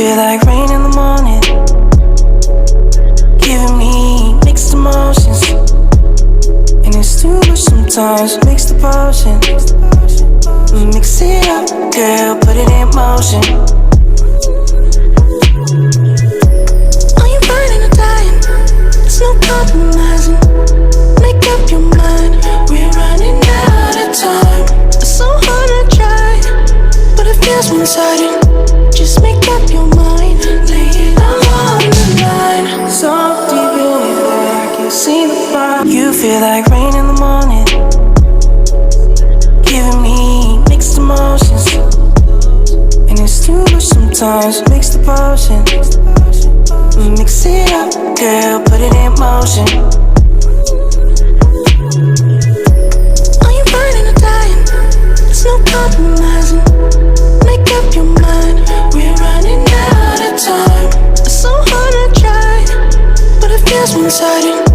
feel like rain in the morning, giving me mixed emotions, and it's too much sometimes. Mix the potion, mix it up, girl, put it in motion. Are you burning or dying? There's no compromising. Make up your mind, we're running out of time. It's so hard to try, but it feels one-sided. Just make up your mind, lay it all on the line. So deep in your head, I can see the fire. You feel like rain in the morning, giving me mixed emotions, and it's too much sometimes. Mix the potion, mix it up, girl, put it in motion. Are you burning or dying? There's no compromising. Make up your mind, we're running out of time. It's so hard to try, but it feels one-sided.